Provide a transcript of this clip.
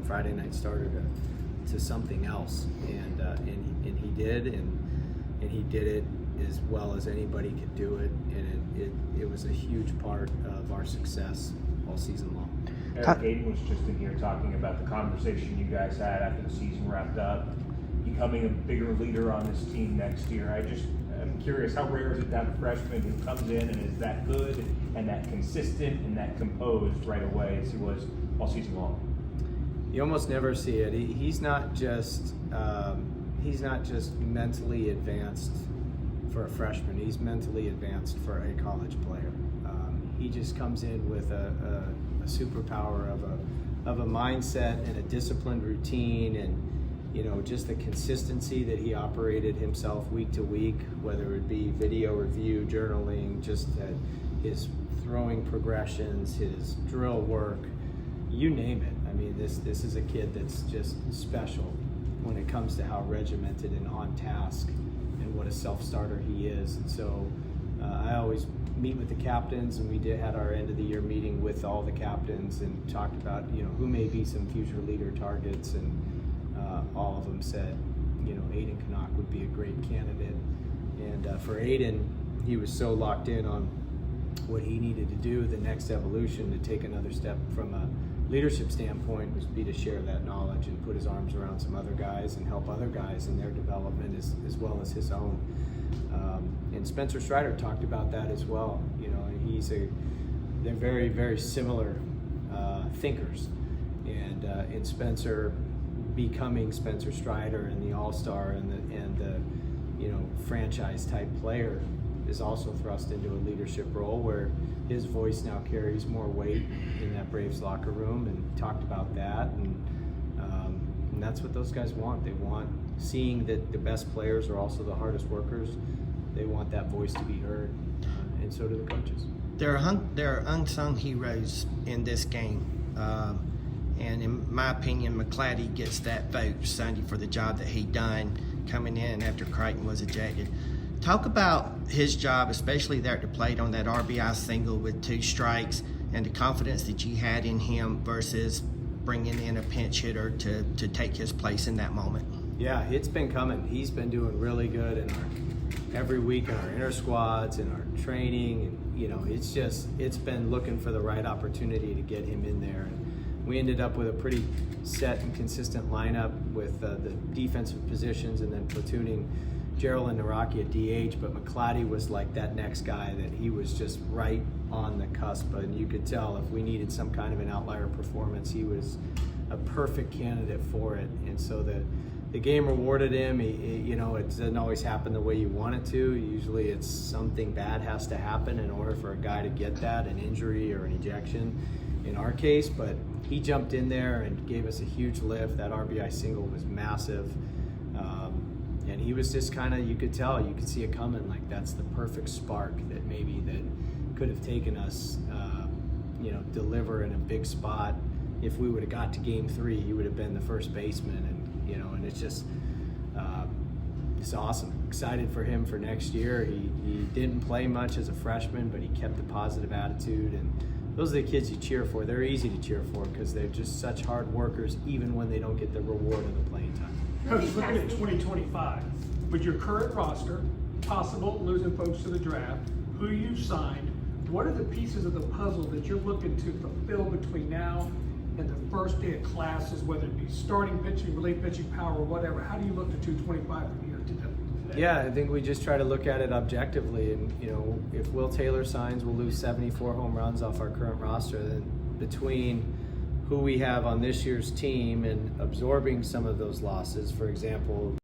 Friday night starter to something else, and he did, and he did it as well as anybody could do it, and it was a huge part of our success all season long. Erik, Aiden was just in here talking about the conversation you guys had after the season wrapped up, becoming a bigger leader on this team next year. I'm curious, how rare is it to have a freshman who comes in and is that good and that consistent and that composed right away as he was all season long? You almost never see it. He's not just mentally advanced for a freshman. He's mentally advanced for a college player. He just comes in with a superpower of a mindset and a disciplined routine, and just the consistency that he operated himself week to week, whether it be video review, journaling, just his throwing progressions, his drill work, you name it. I mean, this is a kid that's just special when it comes to how regimented and on task and what a self-starter he is. And so I always meet with the captains, and we had our end of the year meeting with all the captains and talked about who may be some future leader targets, and all of them said Aiden Canuck would be a great candidate. And for Aiden, he was so locked in on what he needed to do, the next evolution, to take another step from a leadership standpoint, was be to share that knowledge and put his arms around some other guys and help other guys in their development as well as his own. And Spencer Strider talked about that as well. They're very, very similar thinkers, and in Spencer becoming Spencer Strider and the all-star and the franchise type player is also thrust into a leadership role where his voice now carries more weight in that Braves locker room, and talked about that, and that's what those guys want. They want, seeing that the best players are also the hardest workers, they want that voice to be heard, and so do the coaches. There are unsung heroes in this game, and in my opinion, McClatty gets that vote Sunday for the job that he done coming in after Creighton was ejected. Talk about his job, especially there at the plate on that RBI single with 2 strikes, and the confidence that you had in him versus bringing in a pinch hitter to take his place in that moment. Yeah, it's been coming. He's been doing really good in every week in our inner squads and our training, and it's been looking for the right opportunity to get him in there. And we ended up with a pretty set and consistent lineup with the defensive positions, and then platooning Gerald and Naraki at DH, but McClatty was like that next guy that he was just right on the cusp, and you could tell if we needed some kind of an outlier performance, he was a perfect candidate for it. And so the game rewarded him. It doesn't always happen the way you want it to. Usually it's something bad has to happen in order for a guy to get that, an injury or an ejection in our case, but he jumped in there and gave us a huge lift. That RBI single was massive. And he was just kind of, you could see it coming, like that's the perfect spark that could have taken us, deliver in a big spot. If we would have got to game 3, he would have been the first baseman, and it's just, it's awesome. Excited for him for next year. He didn't play much as a freshman, but he kept a positive attitude, and those are the kids you cheer for. They're easy to cheer for because they're just such hard workers, even when they don't get the reward of the playing time. Coach, looking at 2025, with your current roster, possible losing folks to the draft, who you've signed, what are the pieces of the puzzle that you're looking to fulfill between now and the first day of classes, whether it be starting pitching, relief pitching, power, or whatever? How do you look to 225 from here to today? Yeah, I think we just try to look at it objectively, and if Will Taylor signs, we'll lose 74 home runs off our current roster. Then between who we have on this year's team and absorbing some of those losses, for example,